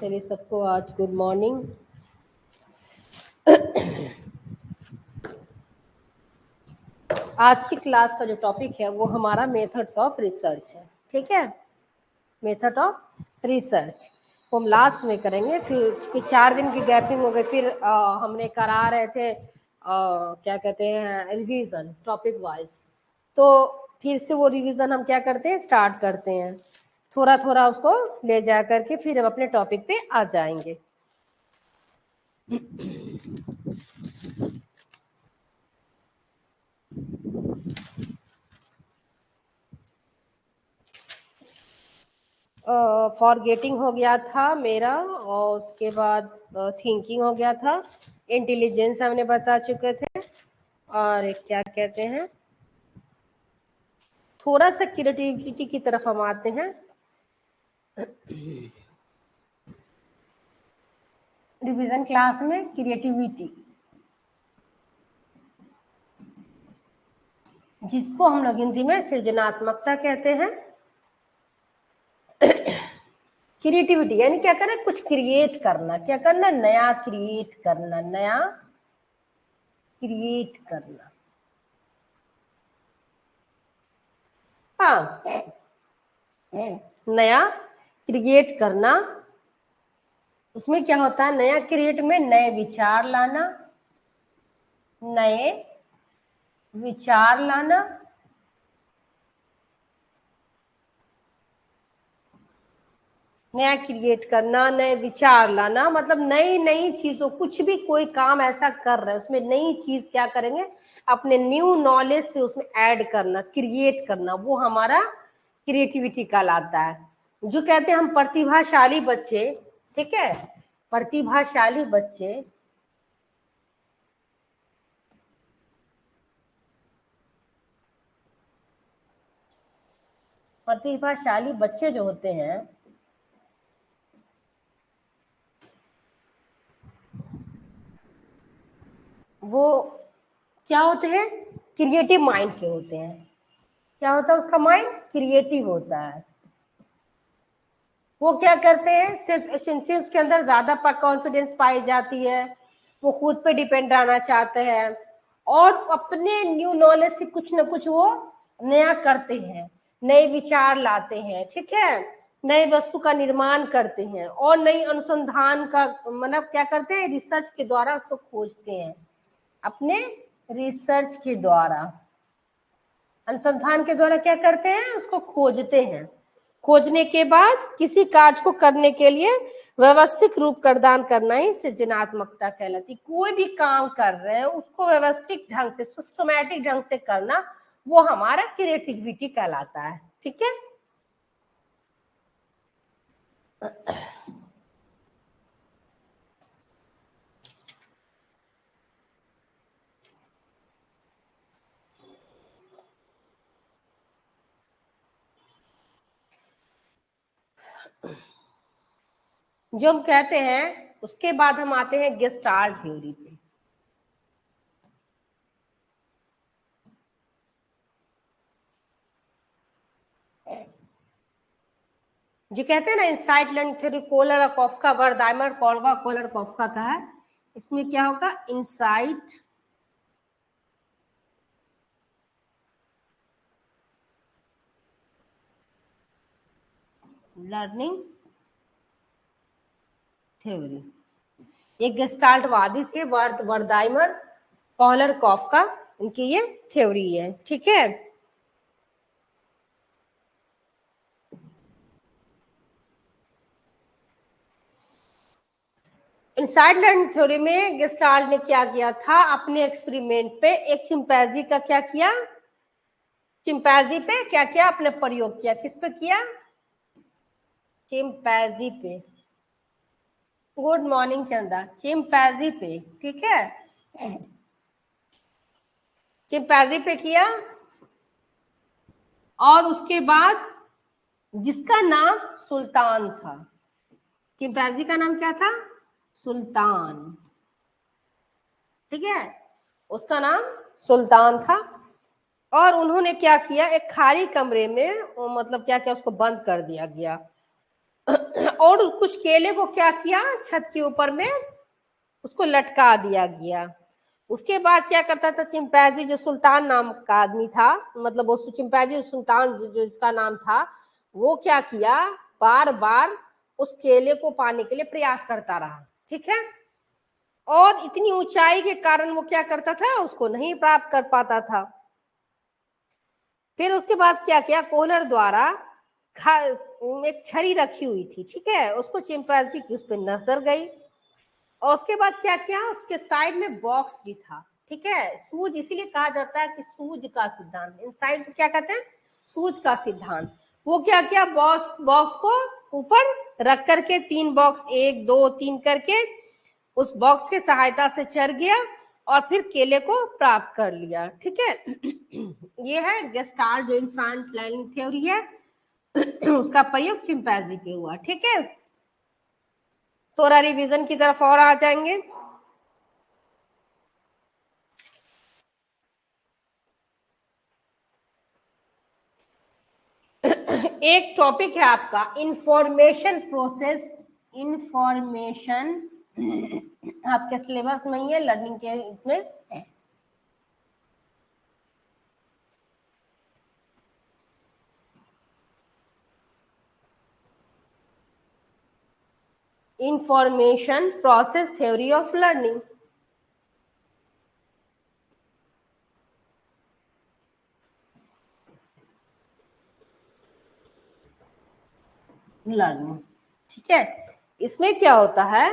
चलिए सबको आज गुड मॉर्निंग। आज की क्लास का जो टॉपिक है वो हमारा मेथड्स ऑफ रिसर्च है। ठीक है, मेथड ऑफ रिसर्च वो हम लास्ट में करेंगे। फिर कि 4 दिन की गैपिंग हो गई, फिर हमने करा रहे थे क्या कहते हैं रिवीजन टॉपिक वाइज। तो फिर से वो रिवीजन हम क्या करते हैं, स्टार्ट करते हैं, थोड़ा थोड़ा उसको ले जा करके फिर हम अपने टॉपिक पे आ जाएंगे। फॉरगेटिंग हो गया था मेरा, और उसके बाद थिंकिंग हो गया था, इंटेलिजेंस हमने बता चुके थे, और एक क्या कहते हैं, थोड़ा सा क्रिएटिविटी की तरफ हम आते हैं। रिवीजन क्लास में क्रिएटिविटी, जिसको हम लोग हिंदी में सृजनात्मकता कहते हैं। क्रिएटिविटी यानी क्या करना, कुछ क्रिएट करना, क्या करना, नया क्रिएट करना, नया क्रिएट करना। हाँ, नया क्रिएट करना। उसमें क्या होता है, नया क्रिएट में नए विचार लाना, नए विचार लाना, नया क्रिएट करना, नए विचार लाना, मतलब नई नई चीजों, कुछ भी कोई काम ऐसा कर रहे हैं उसमें नई चीज क्या करेंगे, अपने न्यू नॉलेज से उसमें ऐड करना, क्रिएट करना, वो हमारा क्रिएटिविटी कहलाता है। जो कहते हैं हम प्रतिभाशाली बच्चे, ठीक है, प्रतिभाशाली बच्चे प्रतिभाशाली बच्चे जो होते हैं वो क्या होते हैं, क्रिएटिव माइंड के होते हैं। क्या होता है उसका माइंड, क्रिएटिव होता है। वो क्या करते हैं, सिर्फ एसेंशियल्स के अंदर ज्यादा कॉन्फिडेंस पाई जाती है, वो खुद पे डिपेंड रहना चाहते हैं, और अपने न्यू नॉलेज से कुछ ना कुछ वो नया करते हैं, नए विचार लाते हैं, ठीक है, नए वस्तु का निर्माण करते हैं, और नई अनुसंधान का मतलब क्या करते हैं, रिसर्च के द्वारा उसको खोजते हैं, अपने रिसर्च के द्वारा, अनुसंधान के द्वारा क्या करते हैं, उसको खोजते हैं। खोजने के बाद किसी कार्य को करने के लिए व्यवस्थित रूप प्रदान करना ही सृजनात्मकता कहलाती। कोई भी काम कर रहे हैं उसको व्यवस्थित ढंग से, सिस्टमैटिक ढंग से करना, वो हमारा क्रिएटिविटी कहलाता है। ठीक है, जो हम कहते हैं, उसके बाद हम आते हैं गेस्टाल्ट थ्योरी पे। जो कहते हैं ना इनसाइट लर्निंग थ्योरी, कोलर और कॉफका, वर्दाइमर, कॉल्वा, कोलर, कॉफका का है। इसमें क्या होगा, इनसाइट लर्निंग थ्योरी, एक गेस्टाल्टवादी थे वर्दाइमर, कॉलर, कॉफका, इनकी ये थ्योरी है। ठीक है, इनसाइड लर्निंग थ्योरी में गेस्टाल्ट ने क्या किया था, अपने एक्सपेरिमेंट पे एक चिंपैंजी का क्या किया, चिंपैंजी पे क्या किया, अपने प्रयोग किया। किस पे किया, चिंपैंजी पे। गुड मॉर्निंग चंदा, चिंपैंजी पे, ठीक है, चिंपैंजी पे किया, और उसके बाद जिसका नाम सुल्तान था, चिंपैंजी का नाम क्या था, सुल्तान, ठीक है, उसका नाम सुल्तान था। और उन्होंने क्या किया, एक खाली कमरे में मतलब क्या किया, उसको बंद कर दिया गया, और कुछ केले को क्या किया, छत के ऊपर में उसको लटका दिया गया। उसके बाद क्या करता था चिंपैंजी, जो सुल्तान नाम का आदमी था, मतलब वो चिंपैंजी सुल्तान जो इसका नाम था, वो क्या किया, बार बार उस केले को पाने के लिए प्रयास करता रहा, ठीक है। और इतनी ऊंचाई के कारण वो क्या करता था, उसको नहीं प्राप्त कर पाता था। फिर उसके बाद क्या किया, कोहलर द्वारा एक छड़ी रखी हुई थी, ठीक है, उसको चिंपैंजी की उस पर नजर गई। और उसके बाद क्या किया, उसके साइड में बॉक्स भी था, ठीक है। सूझ इसीलिए कहा जाता है कि सूझ का सिद्धांत, इन साइड को क्या कहते हैं, सूझ का सिद्धांत। वो क्या किया, बॉक्स को ऊपर रख करके, 3 बॉक्स 1 2 3 करके उस बॉक्स के सहायता से चढ़ गया और फिर केले को प्राप्त कर लिया, ठीक है। ये है गेस्टाल्ट जो इंसान लर्निंग थ्योरी है, उसका प्रयोग चिंपैंजी पे हुआ, ठीक है। थोड़ा रिवीजन की तरफ और आ जाएंगे। एक टॉपिक है आपका इंफॉर्मेशन प्रोसेस। इंफॉर्मेशन आपके सिलेबस में ही है, लर्निंग के में। Information process theory of learning. Learning, ठीक है। इसमें क्या होता है,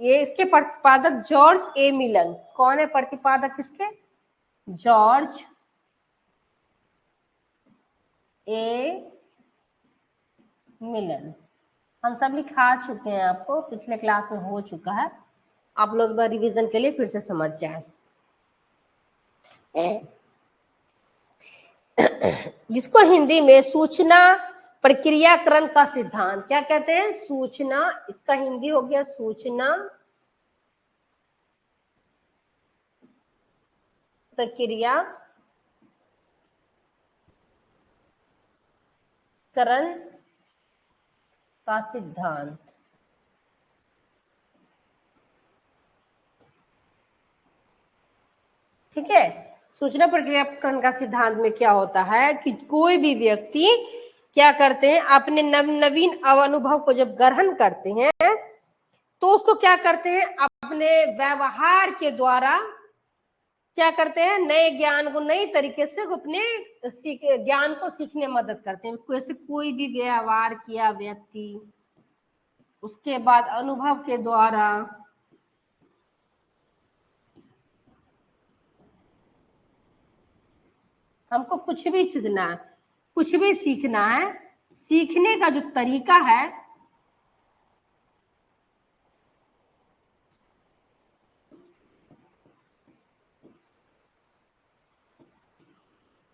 ये इसके प्रतिपादक जॉर्ज ए मिलन। कौन है प्रतिपादक इसके, जॉर्ज ए मिलन। हम सब लिखा चुके हैं, आपको पिछले क्लास में हो चुका है, आप लोग बार रिवीजन के लिए फिर से समझ जाए। जिसको हिंदी में सूचना प्रक्रियाकरण का सिद्धांत क्या कहते हैं, सूचना, इसका हिंदी हो गया सूचना प्रक्रियाकरण का सिद्धांत। ठीक है, सूचना प्रक्रियाकरण का सिद्धांत में क्या होता है कि कोई भी व्यक्ति क्या करते हैं, अपने नवीन अनुभव को जब ग्रहण करते हैं तो उसको क्या करते हैं, अपने व्यवहार के द्वारा क्या करते हैं, नए ज्ञान को नई तरीके से अपने ज्ञान को सीखने में मदद करते हैं। जैसे कोई भी व्यवहार किया व्यक्ति, उसके बाद अनुभव के द्वारा हमको कुछ भी सीखना है, कुछ भी सीखना है, सीखने का जो तरीका है,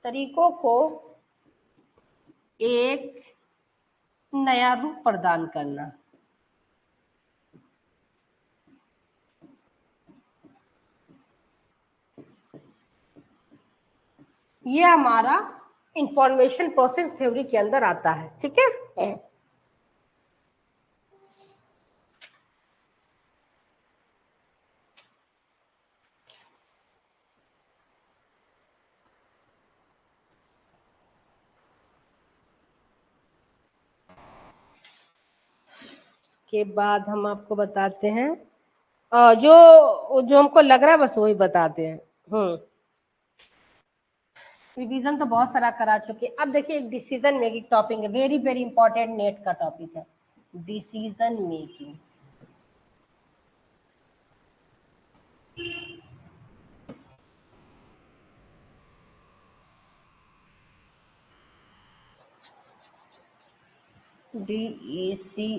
तरीकों को एक नया रूप प्रदान करना, ये हमारा इंफॉर्मेशन प्रोसेस थ्योरी के अंदर आता है, ठीक है। के बाद हम आपको बताते हैं जो जो हमको लग रहा है बस वही बताते हैं। रिवीजन तो बहुत सारा करा चुके। अब देखिए एक डिसीजन मेकिंग टॉपिक है, वेरी वेरी इंपॉर्टेंट नेट का टॉपिक है, decision making. DECI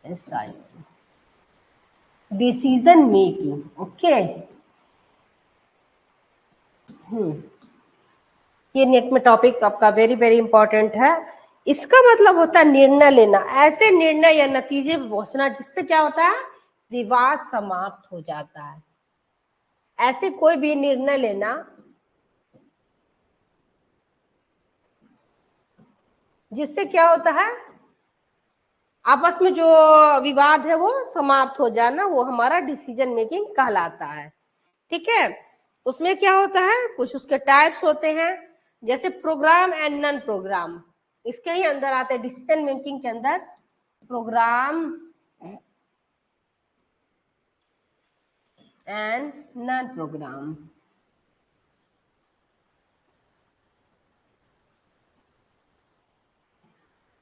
SI, decision making, okay. ये नेट में टॉपिक आपका वेरी वेरी इंपॉर्टेंट है। इसका मतलब होता है निर्णय लेना, ऐसे निर्णय या नतीजे पर पहुंचना जिससे क्या होता है, विवाद समाप्त हो जाता है। ऐसे कोई भी निर्णय लेना जिससे क्या होता है, आपस में जो विवाद है वो समाप्त हो जाना, वो हमारा डिसीजन मेकिंग कहलाता है। ठीक है, उसमें क्या होता है, कुछ उसके टाइप्स होते हैं, जैसे प्रोग्राम एंड नॉन प्रोग्राम, इसके ही अंदर आते हैं डिसीजन मेकिंग के अंदर प्रोग्राम एंड नॉन प्रोग्राम।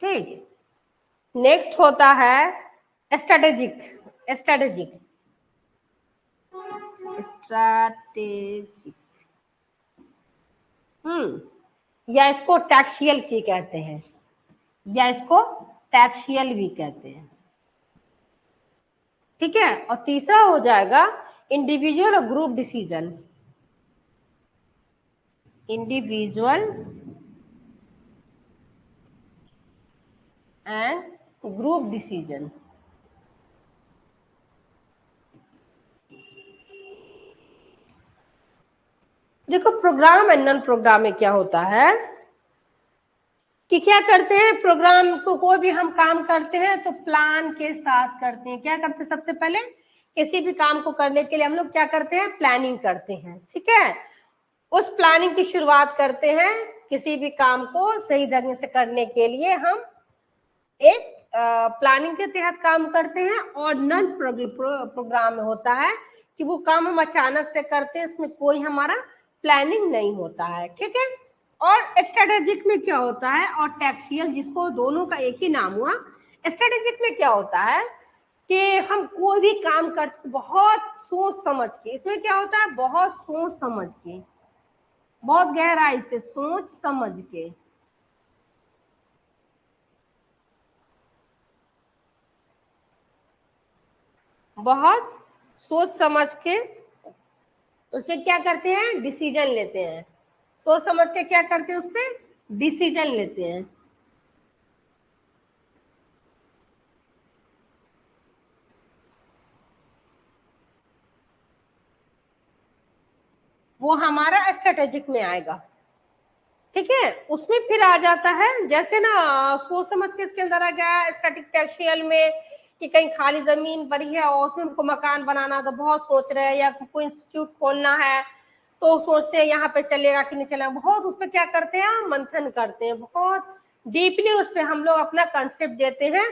ठीक, नेक्स्ट होता है स्ट्रेटेजिक। स्ट्रेटेजिक स्ट्रैटेजिक या इसको टैक्सियल की कहते हैं, या इसको टैक्सियल भी कहते हैं। ठीक है, और तीसरा हो जाएगा इंडिविजुअल और group decision. Individual and group decision. देखो प्रोग्राम एंड नॉन प्रोग्राम में क्या होता है कि क्या करते हैं, प्रोग्राम को कोई भी हम काम करते हैं तो प्लान के साथ करते हैं। क्या करते हैं, सबसे पहले किसी भी काम को करने के लिए हम लोग क्या करते हैं, प्लानिंग करते हैं। ठीक है, उस प्लानिंग की शुरुआत करते हैं, किसी भी काम को सही ढंग से करने के लिए हम एक प्लानिंग के तहत काम करते हैं। और नॉन प्रोग्राम में होता है कि वो काम हम अचानक से करते हैं, इसमें कोई हमारा प्लानिंग नहीं होता है। ठीक है, और स्ट्रेटेजिक में क्या होता है, और टैक्सियल, जिसको दोनों का एक ही नाम हुआ। स्ट्रेटेजिक में क्या होता है कि हम कोई भी काम करते बहुत सोच समझ के, इसमें क्या होता है, बहुत सोच समझ के, बहुत गहराई से सोच समझ के। बहुत सोच समझ के उसपे क्या करते हैं, डिसीजन लेते हैं। सोच समझ के क्या करते हैं, उसपे डिसीजन लेते हैं। वो हमारा स्ट्रेटेजिक में आएगा। ठीक है, उसमें फिर आ जाता है, जैसे ना सोच समझ के इसके अंदर आ गया स्टैटिक टैक्सियल में कि कहीं खाली जमीन पड़ी है और उसमें हमको मकान बनाना, तो बहुत सोच रहे हैं, या कोई इंस्टीट्यूट खोलना है तो सोचते हैं यहाँ पे चलेगा कि नहीं चलेगा, बहुत उस पर क्या करते हैं, मंथन करते हैं, बहुत डीपली उस पर हम लोग अपना कंसेप्ट देते हैं।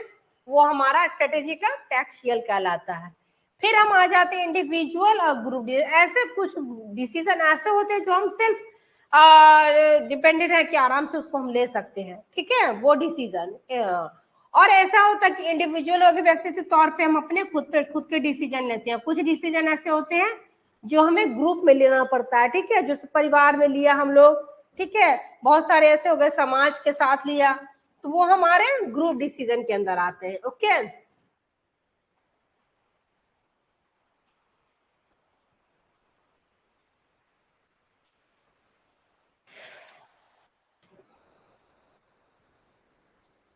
वो हमारा स्ट्रेटेजी का टैक्सियल कहलाता है। फिर हम आ जाते हैं इंडिविजुअल और ग्रुप। ऐसे कुछ डिसीजन ऐसे होते हैं जो हम सेल्फ डिपेंडेंट है कि आराम से उसको हम ले सकते हैं। ठीक है, वो डिसीजन। और ऐसा होता है कि इंडिविजुअल और व्यक्तिगत तौर पे हम अपने खुद के डिसीजन लेते हैं। कुछ डिसीजन ऐसे होते हैं जो हमें ग्रुप में लेना पड़ता है। ठीक है, जो परिवार में लिया हम लोग, ठीक है, बहुत सारे ऐसे हो गए समाज के साथ लिया, तो वो हमारे ग्रुप डिसीजन के अंदर आते हैं। ओके,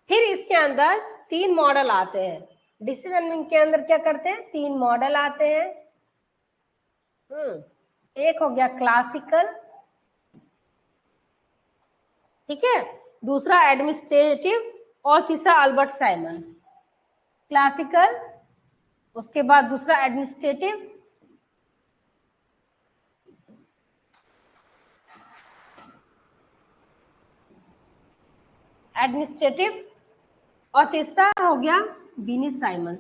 फिर इसके अंदर 3 मॉडल आते हैं। डिसीजन मेकिंग के अंदर क्या करते हैं, 3 मॉडल आते हैं। एक हो गया क्लासिकल, ठीक है, दूसरा एडमिनिस्ट्रेटिव, और तीसरा अल्बर्ट साइमन। क्लासिकल, उसके बाद दूसरा एडमिनिस्ट्रेटिव, और तीसरा हो गया Binet Simon.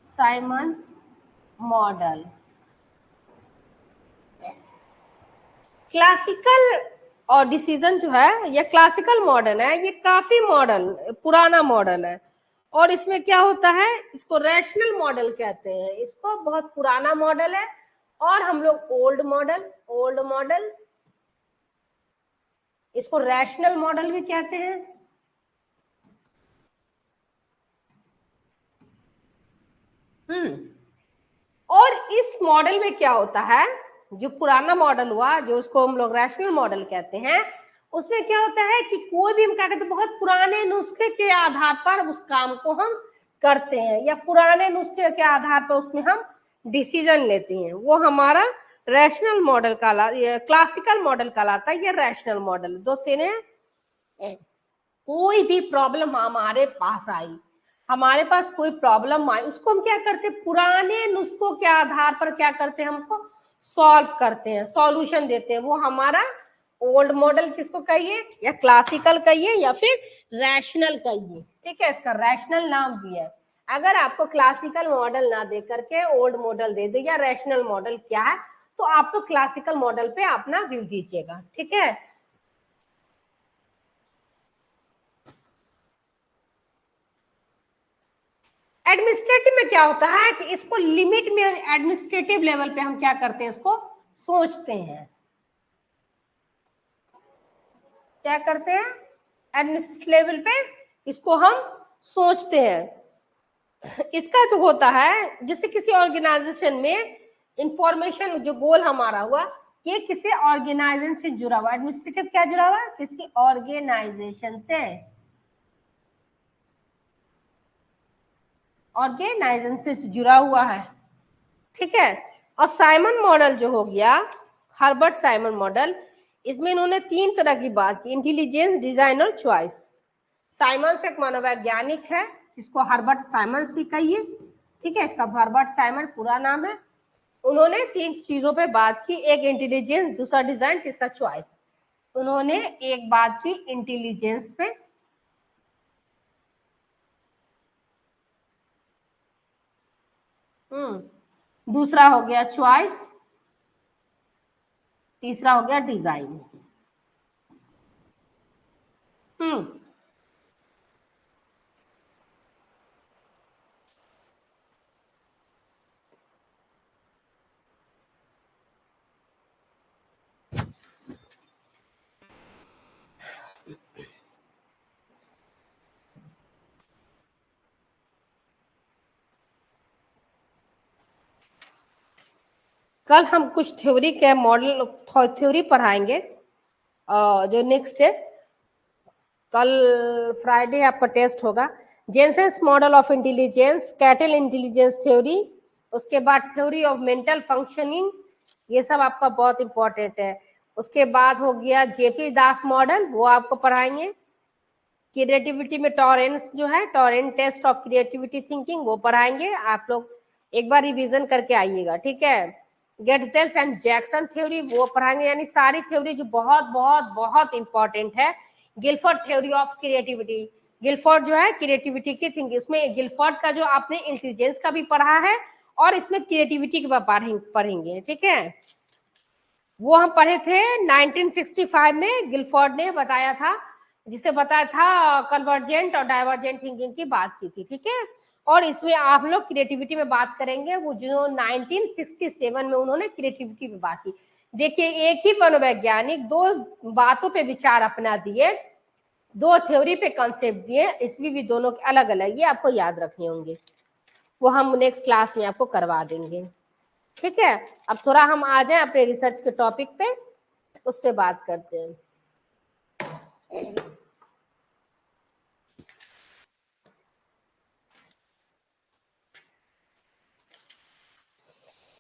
Simon's model. Classical और डिसीजन जो है, ये क्लासिकल मॉडल है, ये काफी मॉडल पुराना मॉडल है। और इसमें क्या होता है, इसको रैशनल मॉडल कहते हैं, इसको बहुत पुराना मॉडल है। और हम लोग ओल्ड मॉडल, इसको रैशनल मॉडल भी कहते हैं। और इस मॉडल में क्या होता है, जो पुराना मॉडल हुआ, जो उसको हम लोग रैशनल मॉडल कहते हैं, उसमें क्या होता है कि कोई भी हम क्या कहते हैं, बहुत पुराने नुस्खे के आधार पर उस काम को हम करते हैं, या पुराने नुस्खे के आधार पर उसमें हम डिसीजन लेते हैं। वो हमारा रैशनल मॉडल क्लासिकल मॉडल कहलाता है, या रैशनल मॉडल, दो सेने हैं। कोई भी प्रॉब्लम हमारे पास आई, हमारे पास कोई प्रॉब्लम आई, उसको हम क्या करते हैं, पुराने नुस्खों के आधार पर क्या करते हैं, हम उसको सॉल्व करते हैं, सॉल्यूशन देते हैं। वो हमारा ओल्ड मॉडल जिसको कहिए, या क्लासिकल कहिए, या फिर रैशनल कहिए, ठीक है, इसका रैशनल नाम भी है। अगर आपको क्लासिकल मॉडल ना दे करके ओल्ड मॉडल दे दे या रैशनल मॉडल क्या है, तो आप लोग क्लासिकल मॉडल पे अपना व्यू दीजिएगा, ठीक है। एडमिनिस्ट्रेटिव में क्या होता है कि इसको लिमिट में एडमिनिस्ट्रेटिव लेवल पे हम क्या करते हैं, इसको सोचते हैं, क्या करते हैं, एडमिनिस्ट्रेटिव लेवल पे इसको हम सोचते हैं। इसका जो होता है, जैसे किसी ऑर्गेनाइजेशन में इंफॉर्मेशन, जो गोल हमारा हुआ, ये किसी ऑर्गेनाइजेशन से जुड़ा हुआ, एडमिनिस्ट्रेटिव क्या जुड़ा हुआ, किसी ऑर्गेनाइजेशन से, ऑर्गेनाइजेशन से जुड़ा हुआ है, ठीक है। और साइमन मॉडल जो हो गया, हर्बर्ट साइमन मॉडल, इसमें इन्होंने 3 तरह की बात की, इंटेलिजेंस, डिजाइन और चॉइस। साइमंस एक मनोवैज्ञानिक है जिसको हर्बर्ट साइमंस भी कहिए, ठीक है, इसका हर्बर्ट साइमन पूरा नाम है। उन्होंने 3 चीजों पे बात की, एक इंटेलिजेंस, दूसरा डिजाइन, तीसरा चॉइस। उन्होंने एक बात की इंटेलिजेंस पे, दूसरा हो गया चॉइस, तीसरा हो गया डिजाइन। हम्म कल हम कुछ थ्योरी के मॉडल, थ्योरी पढ़ाएंगे, जो नेक्स्ट है, कल फ्राइडे आपका टेस्ट होगा, Jensen's model of intelligence, Cattell intelligence theory, उसके बाद थ्योरी ऑफ मेंटल फंक्शनिंग, ये सब आपका बहुत इंपॉर्टेंट है। उसके बाद हो गया जेपी दास मॉडल, वो आपको पढ़ाएंगे। क्रिएटिविटी में टॉरेंस जो है, torrent test of creativity thinking, वो पढ़ाएंगे। आप लोग एक बार रिवीजन करके आइएगा, ठीक है। गेटसेल्स एंड जैक्सन थ्योरी वो पढ़ाएंगे, यानी सारी थ्योरी जो बहुत बहुत बहुत इंपॉर्टेंट है। Guilford theory of creativity, Guilford जो है क्रिएटिविटी की थिंकिंग, इसमें गिलफोर्ड का जो आपने इंटेलिजेंस का भी पढ़ा है और इसमें क्रिएटिविटी के पढ़ेंगे, ठीक है। वो हम पढ़े थे 1965 में, गिलफोर्ड ने बताया था, जिसे बताया था कन्वर्जेंट और डाइवर्जेंट थिंकिंग की बात की थी, ठीक है। और इसमें आप लोग क्रिएटिविटी में बात करेंगे, वो जो 1967 में उन्होंने क्रिएटिविटी पे बात की। देखिए, एक ही मनोवैज्ञानिक 2 बातों पे विचार अपना दिए, 2 थ्योरी पे कॉन्सेप्ट दिए, इसमें भी दोनों अलग अलग, ये आपको याद रखने होंगे, वो हम नेक्स्ट क्लास में आपको करवा देंगे, ठीक है। अब थोड़ा हम आ जाए अपने रिसर्च के टॉपिक पे, उस पे बात करते हैं।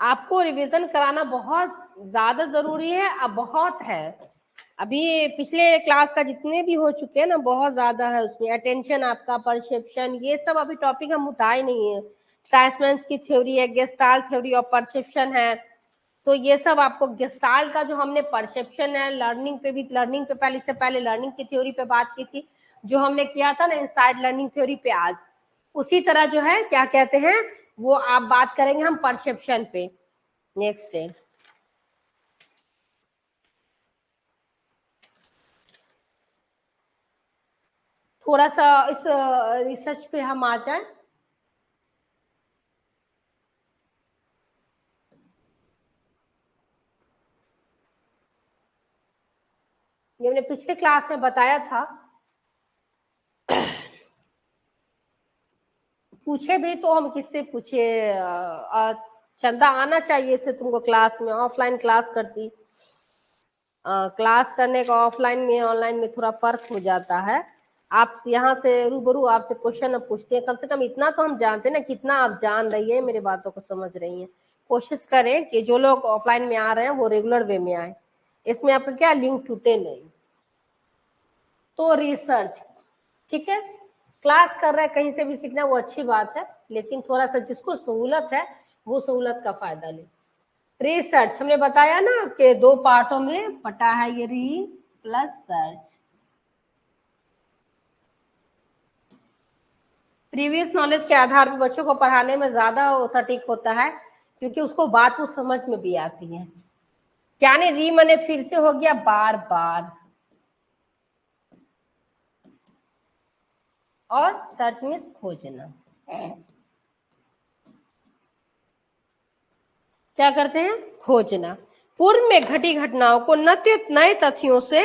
आपको रिवीजन कराना बहुत ज्यादा जरूरी है, अब बहुत है। अभी पिछले क्लास का जितने भी हो चुके हैं ना, बहुत ज्यादा है उसमें, अटेंशन आपका, परसेप्शन, ये सब अभी टॉपिक हम उठाए नहीं है। ट्रांसमेंस की थ्योरी है, गेस्टाल्ट थ्योरी ऑफ परसेप्शन है, तो ये सब आपको गेस्टाल्ट का जो हमने परसेप्शन है, लर्निंग पे भी, लर्निंग पे पहले से पहले लर्निंग की थ्योरी पे बात की थी, जो हमने किया था ना इनसाइड लर्निंग थ्योरी पे, आज उसी तरह जो है क्या कहते हैं, वो आप बात करेंगे हम परसेप्शन पे नेक्स्ट है। थोड़ा सा इस रिसर्च पे हम आ जाए। ये हमने पिछले क्लास में बताया था, पूछे भी तो हम किससे पूछे, चंदा आना चाहिए थे तुमको क्लास में, ऑफलाइन क्लास करती। क्लास करने का ऑफलाइन में ऑनलाइन में थोड़ा फर्क हो जाता है। आप यहाँ से रूबरू आपसे क्वेश्चन पूछते हैं, कम से कम इतना तो हम जानते हैं ना, कितना आप जान रही है, मेरे बातों को समझ रही हैं। कोशिश करें कि जो लोग ऑफलाइन में आ रहे हैं वो रेगुलर वे में आए, इसमें आपका क्या लिंक टूटे नहीं। तो रिसर्च, ठीक है, क्लास कर रहा है, कहीं से भी सीखना वो अच्छी बात है, लेकिन थोड़ा सा जिसको सहूलत है वो सहूलत का फायदा ले। रिसर्च हमने बताया ना कि 2 पार्टों में बटा है ये, री प्लस सर्च। प्रीवियस नॉलेज के आधार पर बच्चों को पढ़ाने में ज्यादा सटीक होता है, क्योंकि उसको बात वो समझ में भी आती है। क्या ने री मने फिर से हो गया बार बार, और सर्च मीन्स खोजना। क्या करते हैं, खोजना। पूर्व में घटी घटनाओं को नए तथ्यों से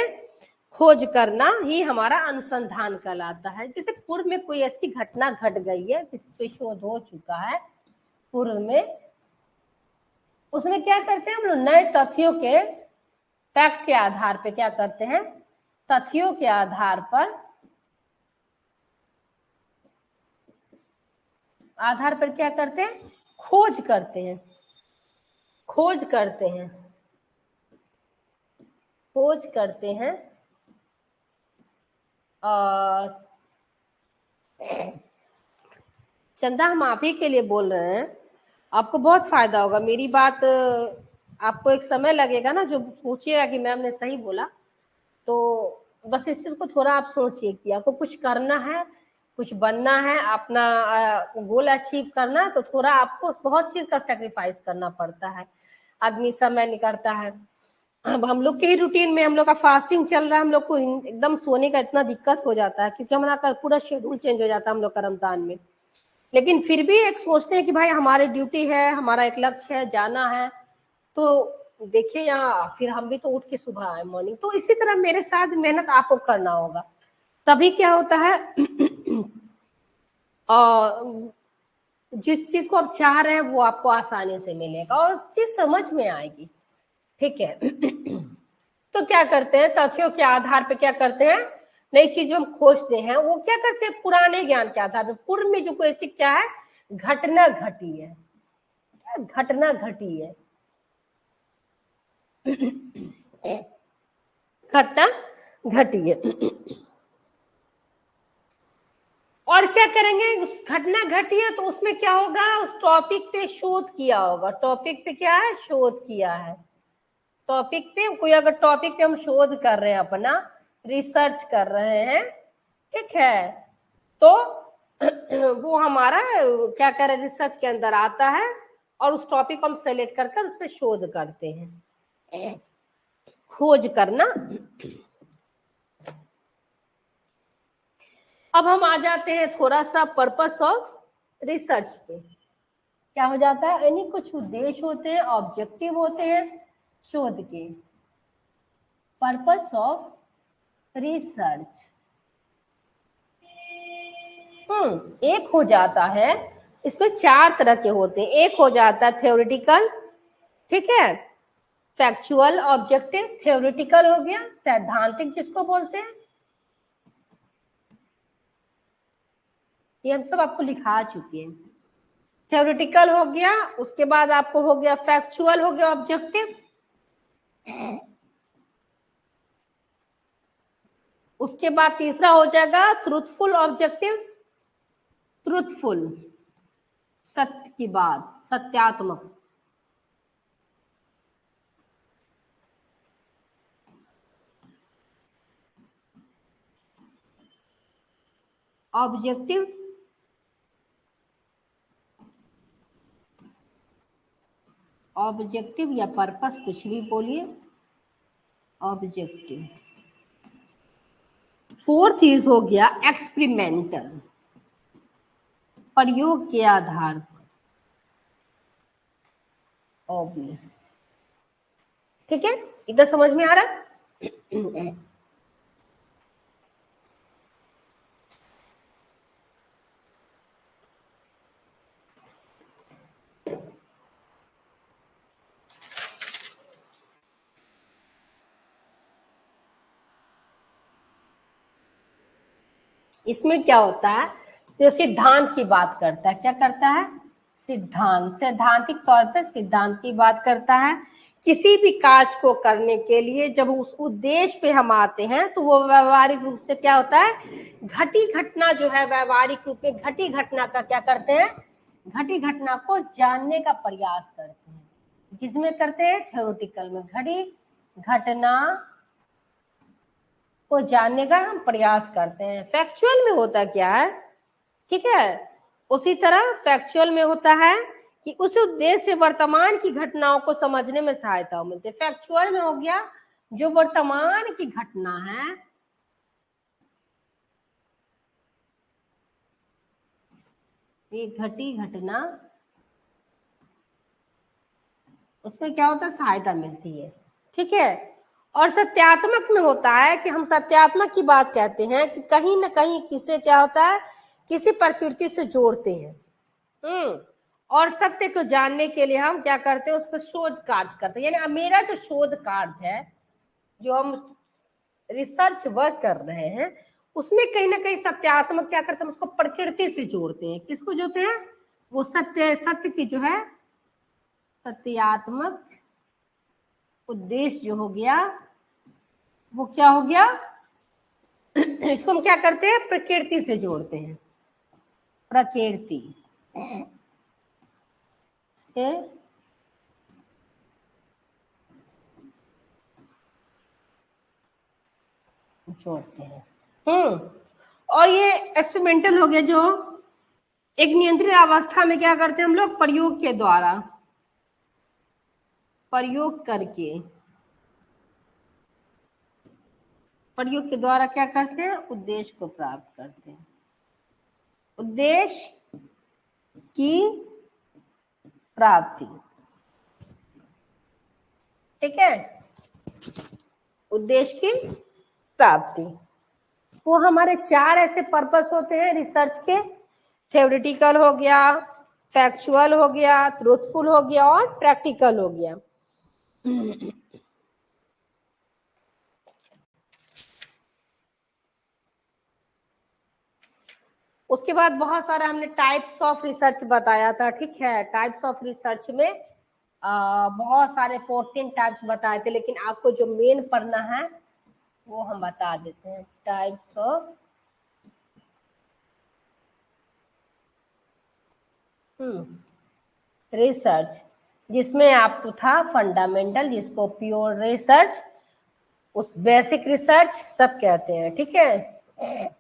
खोज करना ही हमारा अनुसंधान कहलाता है। जैसे पूर्व में कोई ऐसी घटना घट गई है जिस पे शोध हो चुका है पूर्व में, उसमें क्या करते हैं हम लोग, नए तथ्यों के, फैक्ट के आधार पे क्या करते हैं, तथ्यों के आधार पर क्या करते हैं, खोज करते हैं, खोज करते हैं, खोज करते हैं। चंदा हम आप ही के लिए बोल रहे हैं, आपको बहुत फायदा होगा। मेरी बात आपको एक समय लगेगा ना, जो सोचिएगा कि मैम ने सही बोला, तो बस इस चीज को थोड़ा आप सोचिए कि आपको कुछ करना है, कुछ बनना है, अपना गोल अचीव करना, तो थोड़ा आपको बहुत चीज का सेक्रीफाइस करना पड़ता है, आदमी समय निकालता है। अब हम लोग के ही रूटीन में हम लोग का फास्टिंग चल रहा है, हम लोग को एकदम सोने का इतना दिक्कत हो जाता है, क्योंकि हमारा पूरा शेड्यूल चेंज हो जाता है हम लोग का रमजान में। लेकिन फिर भी एक सोचते हैं कि भाई हमारी ड्यूटी है, हमारा एक लक्ष्य है, जाना है। तो देखिए यहाँ फिर हम भी तो उठ के सुबह आए मॉर्निंग, तो इसी तरह मेरे साथ मेहनत आपको करना होगा, तभी क्या होता है और जिस चीज को आप चाह रहे हैं वो आपको आसानी से मिलेगा और चीज समझ में आएगी। ठीक है तो क्या करते हैं, तथ्यों के आधार पे क्या करते हैं, नई चीजों हम खोजते हैं। वो क्या करते हैं, पुराने ज्ञान के आधार पे, पूर्व में जो कोई ऐसी क्या है, घटना घटी है, घटना घटी है, घटना घटी है, और क्या करेंगे, उस घटना घटी है तो उसमें क्या होगा, उस टॉपिक पे शोध किया होगा। टॉपिक पे क्या है, शोध किया है। टॉपिक पे कोई अगर टॉपिक पे हम शोध कर रहे हैं, अपना रिसर्च कर रहे हैं, ठीक है, तो वो हमारा क्या कह रहे, रिसर्च के अंदर आता है, और उस टॉपिक को हम सेलेक्ट कर उस पर शोध करते हैं, खोज करना। अब हम आ जाते हैं थोड़ा सा पर्पस ऑफ रिसर्च पे। क्या हो जाता है, यानी कुछ उद्देश्य होते हैं, ऑब्जेक्टिव होते हैं शोध के। पर्पस ऑफ रिसर्च एक हो जाता है, इसमें 4 तरह के होते हैं। एक हो जाता है थ्योरेटिकल, ठीक है, फैक्चुअल, ऑब्जेक्टिव। थ्योरेटिकल हो गया सैद्धांतिक जिसको बोलते हैं, ये हम सब आपको लिखा चुके हैं। थ्योरेटिकल हो गया, उसके बाद आपको हो गया फैक्चुअल, हो गया ऑब्जेक्टिव, उसके बाद तीसरा हो जाएगा ट्रूथफुल ऑब्जेक्टिव, ट्रूथफुल सत्य की बात, सत्यात्मक। ऑब्जेक्टिव, ऑब्जेक्टिव या पर्पस कुछ भी बोलिए, ऑब्जेक्टिव। फोर्थ चीज हो गया एक्सपेरिमेंटल, प्रयोग के आधार पर। ठीक है, इधर समझ में आ रहा है? इसमें क्या होता है, सिद्धांत की बात करता है, क्या करता है, सिद्धांत, सैद्धांतिक तौर पर सिद्धांत की बात करता है। किसी भी कार्य को करने के लिए जब उस उद्देश्य पे हम आते हैं तो वो व्यवहारिक रूप से क्या होता है, घटी घटना जो है व्यवहारिक रूप में घटी घटना का क्या करते हैं, घटी घटना को जानने का प्रयास करते हैं। किसमें करते हैं, थ्योरेटिकल में। घटी घटना को जानने का हम प्रयास करते हैं। फैक्चुअल में होता क्या है, ठीक है, उसी तरह फैक्चुअल में होता है कि उस उद्देश्य से वर्तमान की घटनाओं को समझने में सहायता मिलती है। फैक्चुअल में हो गया जो वर्तमान की घटना है, ये घटी घटना, उसमें क्या होता है, सहायता मिलती है, ठीक है। और सत्यात्मक में होता है कि हम सत्यात्मक की बात कहते हैं कि कहीं ना कहीं किसे क्या होता है, किसी प्रकृति से जोड़ते हैं। और सत्य को जानने के लिए हम क्या करते हैं, उस पर शोध कार्य करते हैं। यानी अब मेरा जो शोध कार्य है, जो हम रिसर्च वर्क कर रहे हैं, उसमें कहीं ना कहीं सत्यात्मक क्या करते हैं, उसको प्रकृति से जोड़ते हैं। किसको जोड़ते हैं, वो सत्य की जो है सत्यात्मक उद्देश्य जो हो गया वो क्या हो गया, इसको हम क्या करते हैं, प्रकृति से जोड़ते हैं। प्रकृति से जोड़ते हैं। और ये एक्सपेरिमेंटल हो गया, जो एक नियंत्रित अवस्था में क्या करते हैं हम लोग, प्रयोग के द्वारा, प्रयोग करके, प्रयोग के द्वारा क्या करते हैं, उद्देश्य को प्राप्त करते हैं। उद्देश्य की प्राप्ति, ठीक है, उद्देश्य की प्राप्ति। वो हमारे चार ऐसे पर्पस होते हैं रिसर्च के, थ्योरेटिकल हो गया, फैक्चुअल हो गया, ट्रूथफुल हो गया और प्रैक्टिकल हो गया। उसके बाद बहुत सारा हमने टाइप्स ऑफ रिसर्च बताया था, ठीक है। टाइप्स ऑफ रिसर्च में बहुत सारे 14 टाइप्स बताए थे, लेकिन आपको जो मेन पढ़ना है वो हम बता देते हैं। टाइप्स ऑफ रिसर्च, जिसमें आपको था फंडामेंटल, जिसको प्योर रिसर्च, उस बेसिक रिसर्च सब कहते हैं, ठीक है।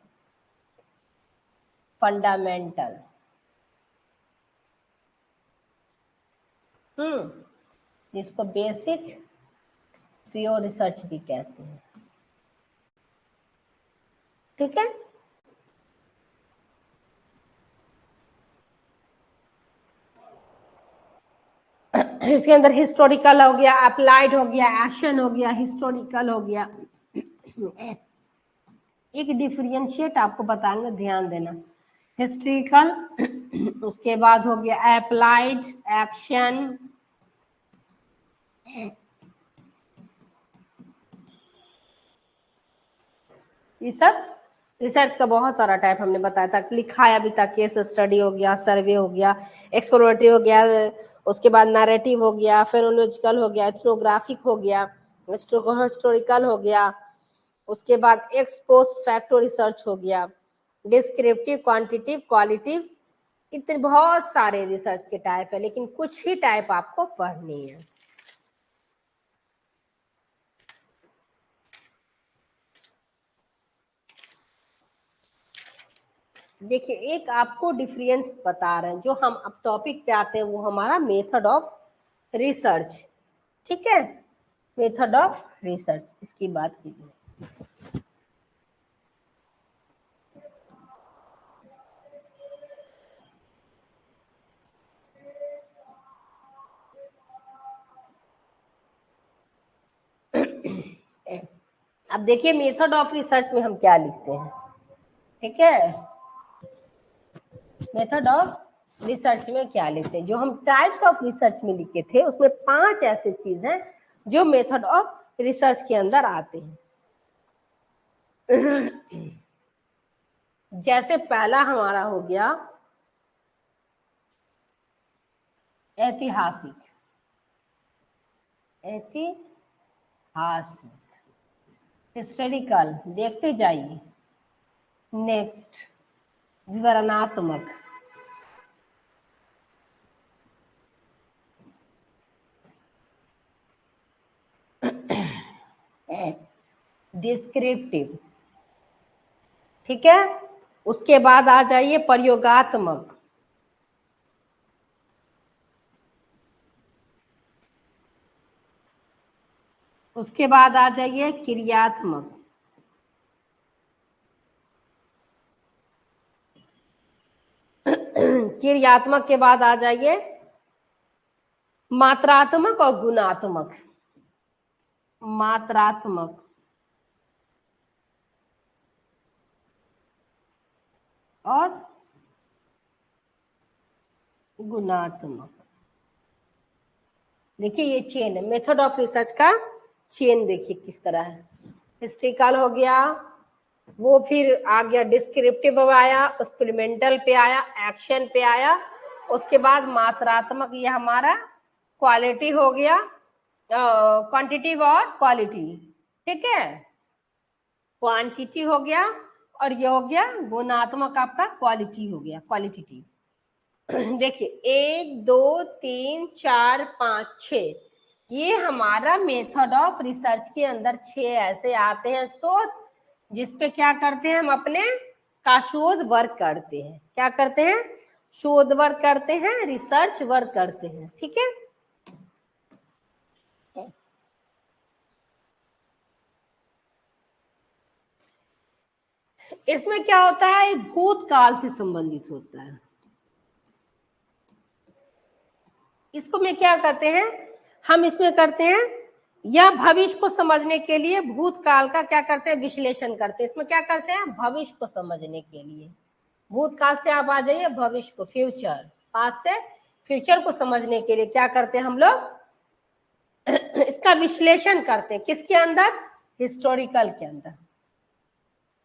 फंडामेंटल, जिसको बेसिक प्योर रिसर्च भी कहते हैं, ठीक है। इसके अंदर हिस्टोरिकल हो गया, अप्लाइड हो गया, एक्शन हो गया, हिस्टोरिकल हो गया। एक डिफरेंशिएट आपको बताएंगे, ध्यान देना। हिस्टोरिकल, उसके बाद हो गया अप्लाइड, एक्शन, ये सब रिसर्च का बहुत सारा टाइप हमने बताया था, लिखाया भी था। केस स्टडी हो गया, सर्वे हो गया, एक्सप्लोरेटरी हो गया, उसके बाद नैरेटिव हो गया, फेनोलॉजिकल हो गया, एथनोग्राफिक हो गया, हिस्टोरिकल हो गया, उसके बाद एक्स पोस्ट फैक्टो रिसर्च हो गया, डिस्क्रिप्टिव, क्वांटिटिव, क्वालिटिव, इतने बहुत सारे रिसर्च के टाइप है, लेकिन कुछ ही टाइप आपको पढ़नी है। देखिए, एक आपको डिफरेंस बता रहे हैं, जो हम अब टॉपिक पे आते हैं वो हमारा मेथड ऑफ रिसर्च, ठीक है। मेथड ऑफ रिसर्च, इसकी बात कीजिए। अब देखिए मेथड ऑफ रिसर्च में हम क्या लिखते हैं, ठीक है। मेथड ऑफ रिसर्च में क्या लिखते हैं, जो हम टाइप्स ऑफ रिसर्च में लिखे थे उसमें 5 ऐसे चीज हैं जो मेथड ऑफ रिसर्च के अंदर आते हैं। जैसे पहला हमारा हो गया ऐतिहासिक, ऐतिहासिक, हिस्टोरिकल, देखते जाइए। नेक्स्ट, विवरणात्मक, डिस्क्रिप्टिव, ठीक है। उसके बाद आ जाइए प्रयोगात्मक, उसके बाद आ जाइए क्रियात्मक, क्रियात्मक के बाद आ जाइए मात्रात्मक और गुणात्मक, मात्रात्मक और गुणात्मक। देखिए ये चेन है, मेथड ऑफ रिसर्च का चेन देखिए किस तरह है। हिस्ट्रिकल हो गया, वो फिर आ गया डिस्क्रिप्टिव आया, एक्सपेरिमेंटल पे आया, एक्शन पे आया, उसके बाद मात्रात्मक, ये हमारा क्वालिटी हो गया, क्वांटिटी और क्वालिटी, ठीक है, क्वांटिटी हो गया, और ये हो गया गुणात्मक, आपका क्वालिटी हो गया, क्वालिटेटिव। देखिए 1 2 3 4 5 6, ये हमारा मेथड ऑफ रिसर्च के अंदर 6 ऐसे आते हैं शोध, जिसपे क्या करते हैं हम अपने का शोध वर्क करते हैं। क्या करते हैं? शोध वर्क करते हैं, रिसर्च वर्क करते हैं, ठीक है। इसमें क्या होता है, भूतकाल से संबंधित होता है। इसको में क्या करते हैं हम, इसमें करते हैं या भविष्य को समझने के लिए भूतकाल का क्या करते हैं, विश्लेषण करते हैं। इसमें क्या करते हैं, भविष्य को समझने के लिए, भूतकाल से आप आ जाइए भविष्य को, फ्यूचर, पास्ट से फ्यूचर को समझने के लिए क्या करते हैं हम लोग, इसका विश्लेषण करते हैं, किसके अंदर, हिस्टोरिकल के अंदर।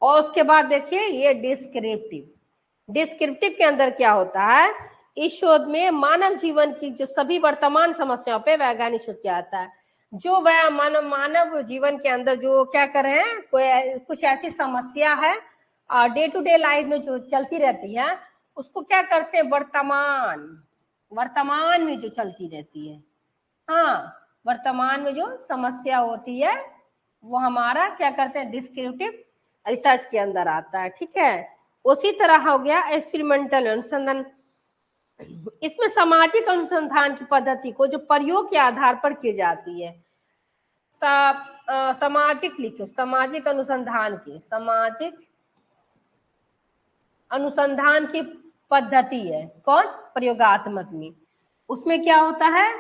और उसके बाद देखिए ये डिस्क्रिप्टिव, डिस्क्रिप्टिव के अंदर क्या होता है, इस शोध में मानव जीवन की जो सभी वर्तमान समस्याओं पे वैज्ञानिक शोध किया जाता है। जो मानव जीवन के अंदर जो क्या कर रहे हैं, कोई कुछ ऐसी समस्या है डे टू डे लाइफ में जो चलती रहती है, उसको क्या करते हैं, वर्तमान में जो चलती रहती है, हाँ, वर्तमान में जो समस्या होती है वो हमारा क्या करते हैं, डिस्क्रिप्टिव रिसर्च के अंदर आता है, ठीक है। उसी तरह हो गया एक्सपेरिमेंटल अनुसंधान, इसमें सामाजिक अनुसंधान की पद्धति को जो प्रयोग के आधार पर की जाती है, सामाजिक लिखो, सामाजिक अनुसंधान की, सामाजिक अनुसंधान की पद्धति है कौन, प्रयोगात्मक में। उसमें क्या होता है,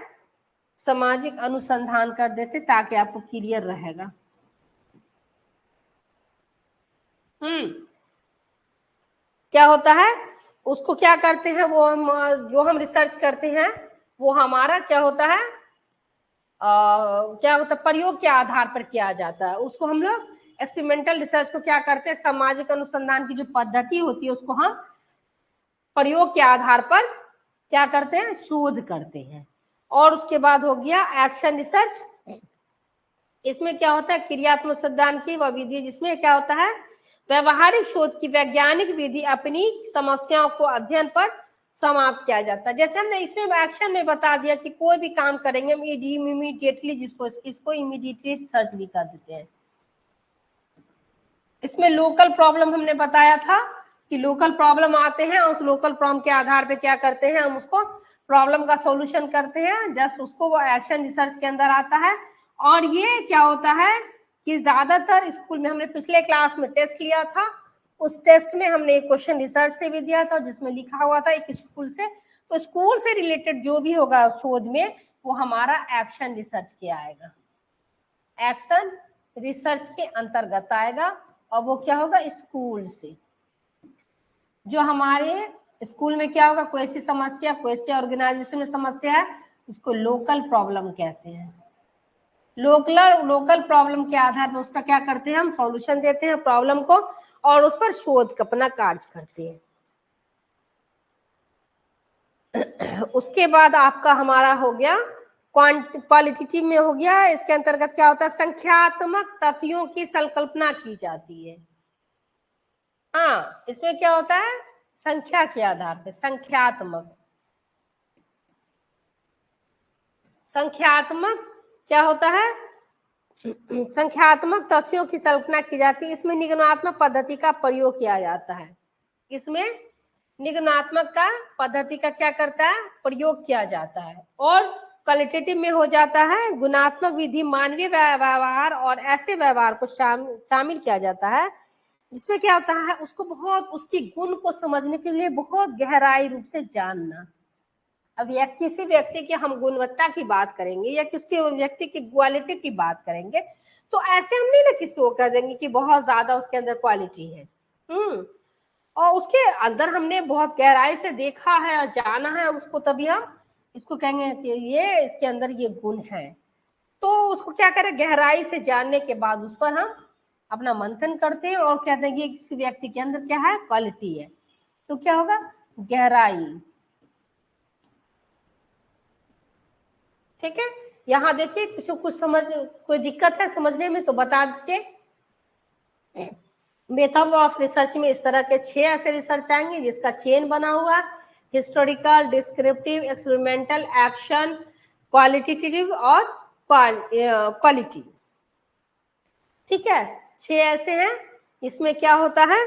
सामाजिक अनुसंधान कर देते ताकि आपको क्लियर रहेगा। क्या होता है, उसको क्या करते हैं, वो हम जो हम रिसर्च करते हैं वो हमारा क्या होता है, क्या होता है, प्रयोग के आधार पर किया जाता है। उसको हम लोग एक्सपेरिमेंटल रिसर्च को क्या करते हैं, सामाजिक अनुसंधान की जो पद्धति होती है उसको हम प्रयोग के आधार पर क्या करते हैं, शोध करते हैं। और उसके बाद हो गया एक्शन रिसर्च, इसमें क्या होता है, क्रियात्मक अनुसंधान की वह विधि जिसमें क्या होता है, व्यवहारिक शोध की वैज्ञानिक विधि अपनी समस्याओं को अध्ययन पर समाप्त किया जाता है। जैसे हमने इसमें एक्शन में बता दिया कि कोई भी काम करेंगे हम इमीडिएटली, जिसको इसको इमीडिएटली रिसर्च भी कर देते हैं। इसमें लोकल प्रॉब्लम हमने बताया था कि लोकल प्रॉब्लम आते हैं, उस लोकल प्रॉब्लम के आधार पे क्या करते हैं, हम उसको प्रॉब्लम का सॉल्यूशन करते हैं, जस्ट उसको वो एक्शन रिसर्च के अंदर आता है। और ये क्या होता है कि ज्यादातर स्कूल में, हमने पिछले क्लास में टेस्ट लिया था, उस टेस्ट में हमने एक क्वेश्चन रिसर्च से भी दिया था जिसमें लिखा हुआ था एक स्कूल से, तो स्कूल से रिलेटेड जो भी होगा शोध में वो हमारा एक्शन रिसर्च के आएगा, एक्शन रिसर्च के अंतर्गत आएगा। और वो क्या होगा, स्कूल से, जो हमारे स्कूल में क्या होगा, कोई ऐसी समस्या, कोई ऐसी ऑर्गेनाइजेशन में समस्या है, उसको लोकल प्रॉब्लम कहते हैं। लोकल प्रॉब्लम के आधार पर उसका क्या करते हैं, हम सॉल्यूशन देते हैं प्रॉब्लम को, और उस पर शोध अपना कार्य करते हैं। उसके बाद आपका हमारा हो गया क्वालिटेटिव में हो गया। इसके अंतर्गत क्या होता है, संख्यात्मक तथ्यों की संकल्पना की जाती है। हाँ, इसमें क्या होता है, संख्या के आधार पे संख्यात्मक क्या होता है, संख्यात्मक तथ्यों की कल्पना की जाती है। इसमें निगमनात्मक पद्धति का प्रयोग किया जाता है। इसमें निगमनात्मक का पद्धति का क्या करता है, प्रयोग किया जाता है। और क्वालिटेटिव में हो जाता है गुणात्मक विधि, मानवीय व्यवहार और ऐसे व्यवहार को शामिल किया जाता है जिसमें क्या होता है, उसको बहुत उसकी गुण को समझने के लिए बहुत गहराई रूप से जानना। अब या किसी व्यक्ति की हम गुणवत्ता की बात करेंगे या किसी व्यक्ति की क्वालिटी की बात करेंगे तो ऐसे हम नहीं ना किसी को कह देंगे कि बहुत ज्यादा उसके अंदर क्वालिटी है। और उसके अंदर हमने बहुत गहराई से देखा है और जाना है उसको, तभी हम इसको कहेंगे कि ये इसके अंदर ये गुण है। तो उसको क्या करें, गहराई से जानने के बाद उस पर हम अपना मंथन करते हैं और कहते हैं कि किसी व्यक्ति के अंदर क्या है, क्वालिटी है। तो क्या होगा, गहराई। ठीक है, यहाँ देखिए किसी कुछ समझ कोई दिक्कत है समझने में तो बता दीजिए। मेथड ऑफ रिसर्च में इस तरह के 6 ऐसे रिसर्च आएंगे जिसका चेन बना हुआ, historical, descriptive, experimental, action, qualitative और क्वालिटी। ठीक है, 6 ऐसे हैं। इसमें क्या होता है,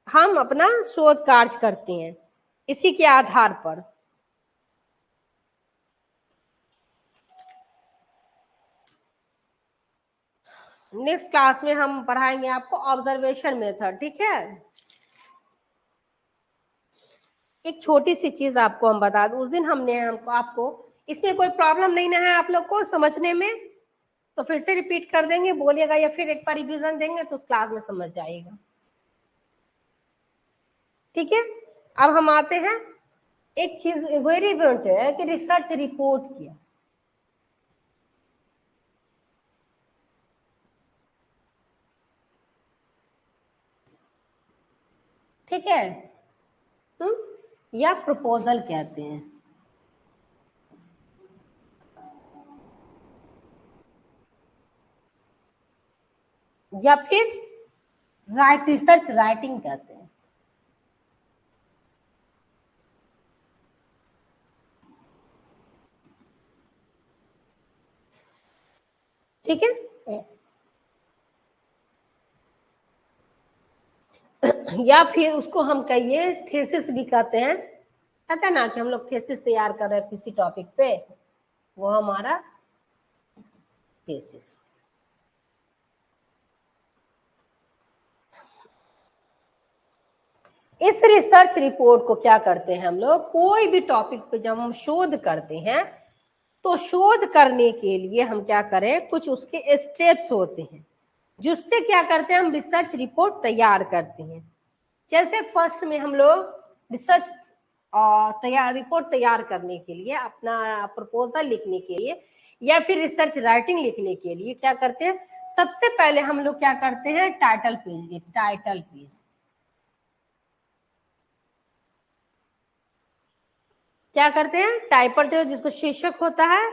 हम अपना शोध कार्य करते हैं इसी के आधार पर। नेक्स्ट क्लास में हम पढ़ाएंगे आपको ऑब्जर्वेशन मेथड। ठीक है, एक छोटी सी चीज आपको हम बता दूं, उस दिन हमने आपको इसमें कोई प्रॉब्लम नहीं ना है आप लोग को समझने में, तो फिर से रिपीट कर देंगे, बोलिएगा या फिर एक बार रिवीजन देंगे तो उस क्लास में समझ जाएगा। ठीक है, अब हम आते हैं, एक चीज वेरी इंपॉर्टेंट है कि रिसर्च रिपोर्ट किया। ठीक है, या प्रपोजल कहते हैं, या फिर रिसर्च राइटिंग कहते हैं। ठीक है, या फिर उसको हम कहिए थीसिस भी कहते हैं। कहते हैं ना कि हम लोग थीसिस तैयार कर रहे हैं किसी टॉपिक पे, वो हमारा थीसिस। इस रिसर्च रिपोर्ट को क्या करते हैं हम लोग, कोई भी टॉपिक पे जब हम शोध करते हैं तो शोध करने के लिए हम क्या करें, कुछ उसके स्टेप्स होते हैं जिससे क्या करते हैं, हम रिसर्च रिपोर्ट तैयार करते हैं। जैसे फर्स्ट में हम लोग रिसर्च रिपोर्ट तैयार करने के लिए, अपना प्रपोजल लिखने के लिए या फिर रिसर्च राइटिंग लिखने के लिए क्या करते हैं, सबसे पहले हम लोग क्या करते हैं, टाइटल पेज। टाइटल पेज क्या करते हैं, टाइटल पेज जिसको शीर्षक होता है,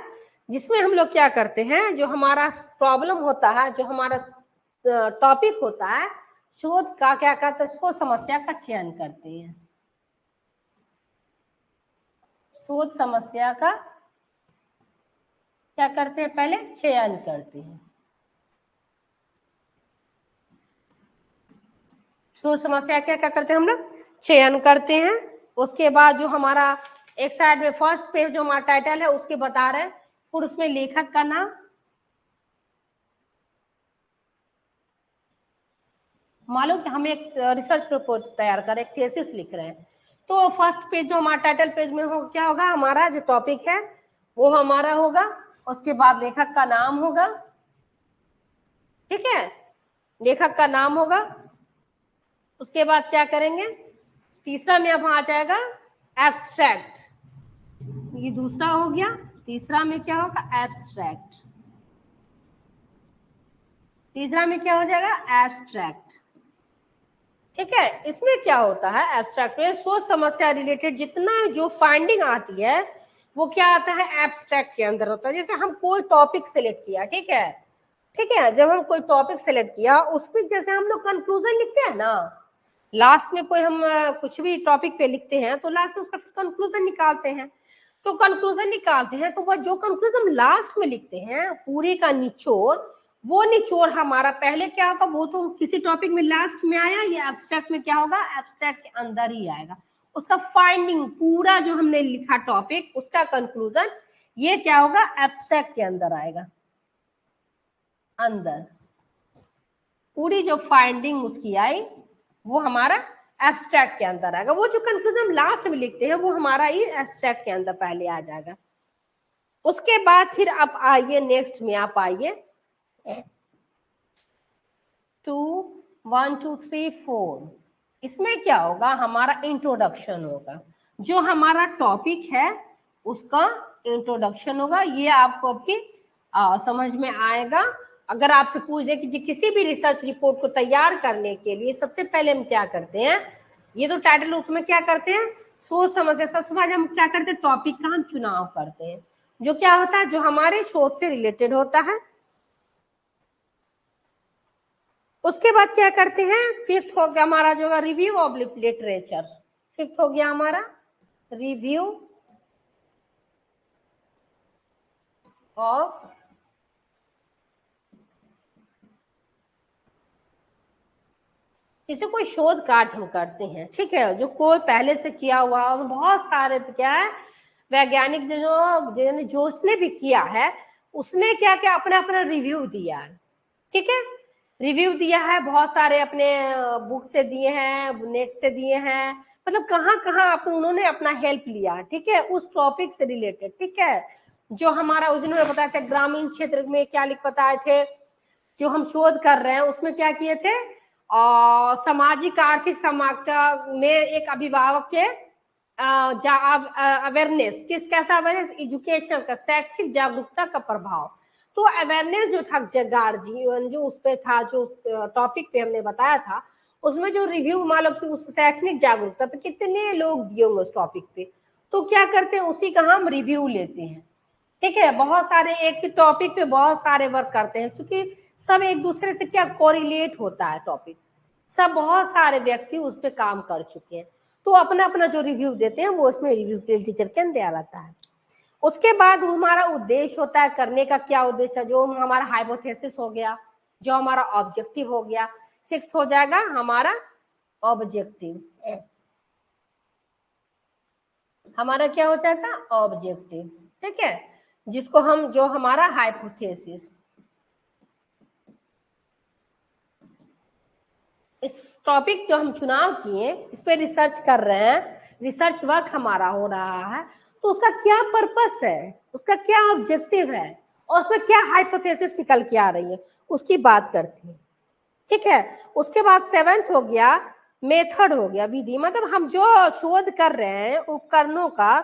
जिसमें हम लोग क्या करते हैं, जो हमारा प्रॉब्लम होता है, जो हमारा टॉपिक होता है शोध का, क्या करते हैं, शोध समस्या का चयन करते हैं। शोध समस्या का क्या करते हैं, पहले चयन करते हैं। शोध समस्या क्या क्या करते हैं हम लोग, चयन करते हैं। उसके बाद जो हमारा एक साइड में फर्स्ट पेज जो हमारा टाइटल है उसके बता रहे हैं, फिर उसमें लेखक का नाम, मान लो कि हम एक रिसर्च रिपोर्ट तैयार कर, एक थीसिस लिख रहे हैं, तो फर्स्ट पेज जो हमारा टाइटल पेज में हो क्या होगा, हमारा जो टॉपिक है वो हमारा होगा। उसके बाद लेखक का नाम होगा। ठीक है, लेखक का नाम होगा। उसके बाद क्या करेंगे, तीसरा में अब आ जाएगा एब्स्ट्रैक्ट, ये दूसरा हो गया। तीसरा में क्या होगा, एब्स्ट्रैक्ट। तीसरा में क्या हो जाएगा, एब्स्ट्रैक्ट। ठीक है। इसमें क्या होता है, एब्स्ट्रैक्ट में सोच समस्या रिलेटेड जितना जो फाइंडिंग आती है वो क्या आता है, एब्स्ट्रैक्ट के अंदर होता है। जैसे हम कोई टॉपिक सेलेक्ट किया, ठीक है, ठीक है, जब हम कोई टॉपिक सेलेक्ट किया उसमें जैसे हम लोग कंक्लूजन लिखते हैं ना, लास्ट में कोई हम कुछ भी टॉपिक पे लिखते हैं तो लास्ट में उसका फिर कंक्लूजन निकालते हैं। तो कंक्लूजन निकालते हैं तो वह जो कंक्लूजन लास्ट में लिखते हैं पूरे का निचोड़, वो निचोड़ हमारा पहले क्या होगा, वो तो किसी टॉपिक में लास्ट में आया, ये एब्स्ट्रैक्ट में क्या होगा, एब्स्ट्रैक्ट के अंदर ही आएगा। उसका फाइंडिंग पूरा जो हमने लिखा टॉपिक उसका कंक्लूजन ये क्या होगा, एब्स्ट्रैक्ट के अंदर आएगा। अंदर पूरी जो फाइंडिंग उसकी आई वो हमारा एब्स्ट्रैक्ट के अंदर आएगा। वो जो कंक्लूजन लास्ट में लिखते हैं वो हमारा ये एब्स्ट्रैक्ट के अंदर पहले आ जाएगा। उसके बाद फिर आप आइए नेक्स्ट में, आप आइए 2 1 2 3 4। इसमें क्या होगा, हमारा इंट्रोडक्शन होगा। जो हमारा टॉपिक है उसका इंट्रोडक्शन होगा। ये आपको अभी समझ में आएगा। अगर आपसे पूछ दे कि जी किसी भी रिसर्च रिपोर्ट को तैयार करने के लिए सबसे पहले हम क्या करते हैं, ये तो टाइटल, उसमें क्या करते हैं, सोच समझ, सबसे पहले हम क्या करते हैं, टॉपिक का हम चुनाव करते हैं जो क्या होता है, जो हमारे शोध से रिलेटेड होता है। उसके बाद क्या करते हैं, फिफ्थ हो गया हमारा जो रिव्यू ऑफ लिटरेचर। फिफ्थ हो गया हमारा रिव्यू ऑफ किसी कोई शोध कार्य हम करते हैं, ठीक है, जो कोई पहले से किया हुआ, बहुत सारे क्या है वैज्ञानिक जो उसने भी किया है उसने क्या क्या अपना अपना रिव्यू दिया है, ठीक है, रिव्यू दिया है, बहुत सारे अपने बुक से दिए हैं, नेट से दिए हैं, मतलब कहाँ कहाँ उन्होंने अपना हेल्प लिया, ठीक है, उस टॉपिक से रिलेटेड, ठीक है। जो हमारा उन्होंने बताया था ग्रामीण क्षेत्र में क्या लिख बताए थे, जो हम शोध कर रहे हैं उसमें क्या किए थे, सामाजिक आर्थिक समानता में एक अभिभावक के अवेयरनेस, कैसा अवेयरनेस, एजुकेशन का, शैक्षिक जागरूकता का प्रभाव। तो अवेयरनेस जो था गार्जियन जो उस पे था, जो उस टॉपिक पे हमने बताया था, उसमें जो रिव्यू मान लो कि उस शैक्षणिक जागरूकता पे कितने लोग दिए होंगे उस टॉपिक पे, तो क्या करते हैं उसी का हम रिव्यू लेते हैं, ठीक है। बहुत सारे एक ही टॉपिक पे बहुत सारे वर्क करते हैं क्योंकि सब एक दूसरे से क्या कोरिलेट होता है टॉपिक, सब बहुत सारे व्यक्ति उस पर काम कर चुके हैं, तो अपना अपना जो रिव्यू देते हैं वो उसमें रिव्यू टीचर के अंदर आता है। उसके बाद हमारा उद्देश्य होता है, करने का क्या उद्देश्य है, जो हमारा हाइपोथेसिस हो गया, जो हमारा ऑब्जेक्टिव हो गया। सिक्स्थ हो जाएगा हमारा ऑब्जेक्टिव, हमारा क्या हो जाएगा ऑब्जेक्टिव, ठीक है, जिसको हम जो हमारा हाइपोथेसिस, इस टॉपिक जो हम चुनाव किए इस पे रिसर्च कर रहे हैं, रिसर्च वर्क हमारा हो रहा है, तो उसका क्या पर्पस है, उसका क्या ऑब्जेक्टिव है और उसमें क्या हाइपोथेसिस निकल के आ रही है उसकी बात करते हैं, ठीक है। उसके बाद सेवेंथ हो गया मेथड, हो गया विधि, मतलब हम जो शोध कर रहे हैं उपकरणों का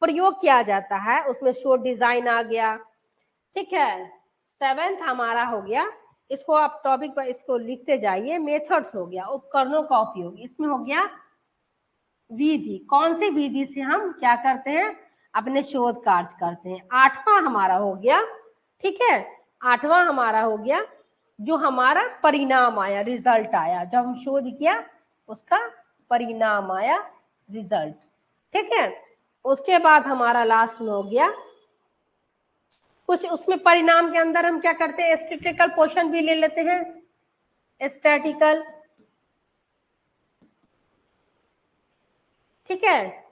प्रयोग किया जाता है, उसमें शोध डिजाइन आ गया, ठीक है। सेवेंथ हमारा हो गया, इसको आप टॉपिक पर इसको लिखते जाइए, मेथड्स हो गया, उपकरणों का उपयोग, इसमें हो गया विधि, कौन सी विधि से हम क्या करते हैं अपने शोध कार्य करते हैं। आठवां हमारा हो गया, ठीक है, आठवां हमारा हो गया जो हमारा परिणाम आया, रिजल्ट आया, जब हम शोध किया उसका परिणाम आया, रिजल्ट, ठीक है। उसके बाद हमारा लास्ट में हो गया कुछ, उसमें परिणाम के अंदर हम क्या करते हैं स्टैटिस्टिकल पोर्शन भी ले लेते हैं, स्टैटिकल, ठीक है,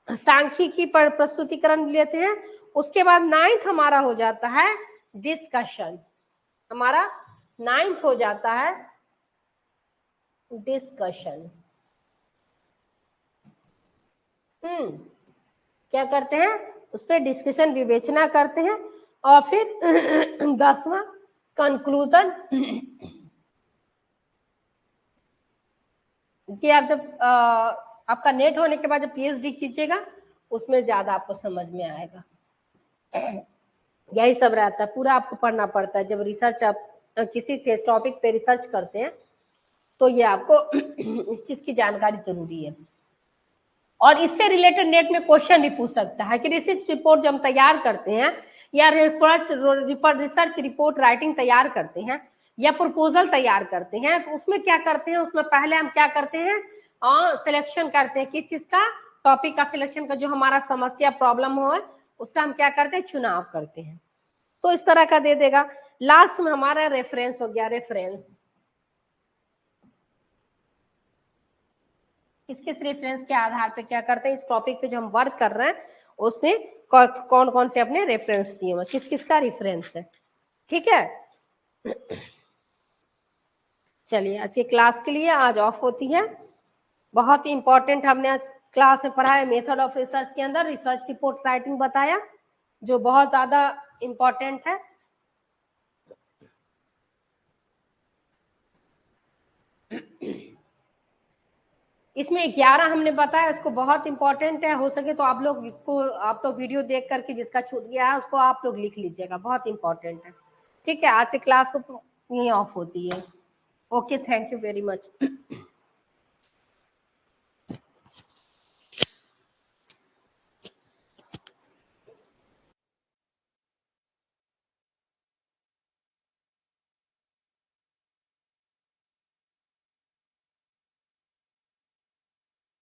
सांख्यिकी पर प्रस्तुतिकरण भी लेते हैं। उसके बाद नाइन्थ हमारा हो जाता है डिस्कशन, हमारा नाइन्थ हो जाता है डिस्कशन। क्या करते हैं उस पर डिस्कशन विवेचना करते हैं और फिर 10वां कंक्लूजन। ये आप जब आपका नेट होने के बाद जब पीएचडी कीजिएगा उसमें ज्यादा आपको समझ में आएगा। यही सब रहता है, पूरा आपको पढ़ना पड़ता है जब रिसर्च आप किसी के टॉपिक पे रिसर्च करते हैं तो ये आपको इस चीज की जानकारी जरूरी है। और इससे रिलेटेड नेट में क्वेश्चन भी पूछ सकता है कि रिसर्च रिपोर्ट जब हम तैयार करते हैं या रिसर्च रिपोर्ट राइटिंग तैयार करते हैं या प्रपोजल तैयार करते हैं, तो उसमें क्या करते हैं, उसमें पहले हम क्या करते हैं, सिलेक्शन करते हैं, किस चीज का, टॉपिक का सिलेक्शन का, जो हमारा समस्या प्रॉब्लम हो उसका हम क्या करते हैं, चुनाव करते हैं। तो इस तरह का दे देगा। लास्ट में हमारा रेफरेंस हो गया, रेफरेंस। किस रेफरेंस के आधार पे क्या करते हैं, इस टॉपिक पे जो हम वर्क कर रहे हैं उसमें कौन कौन से अपने रेफरेंस दिए हुए, किस किस का रेफरेंस है। ठीक है, चलिए आज की क्लास के लिए आज ऑफ होती है। बहुत ही इंपॉर्टेंट हमने आज क्लास में पढ़ा है, मेथड ऑफ रिसर्च के अंदर रिसर्च रिपोर्ट राइटिंग बताया, जो बहुत ज्यादा इंपॉर्टेंट है। इसमें 11 हमने बताया, उसको बहुत इंपॉर्टेंट है, हो सके तो आप लोग इसको, आप लोग वीडियो देख करके जिसका छूट गया है उसको आप लोग लिख लीजिएगा, बहुत इंपॉर्टेंट है। ठीक है, आज से क्लास यहीं ऑफ होती है। Okay, thank you very much.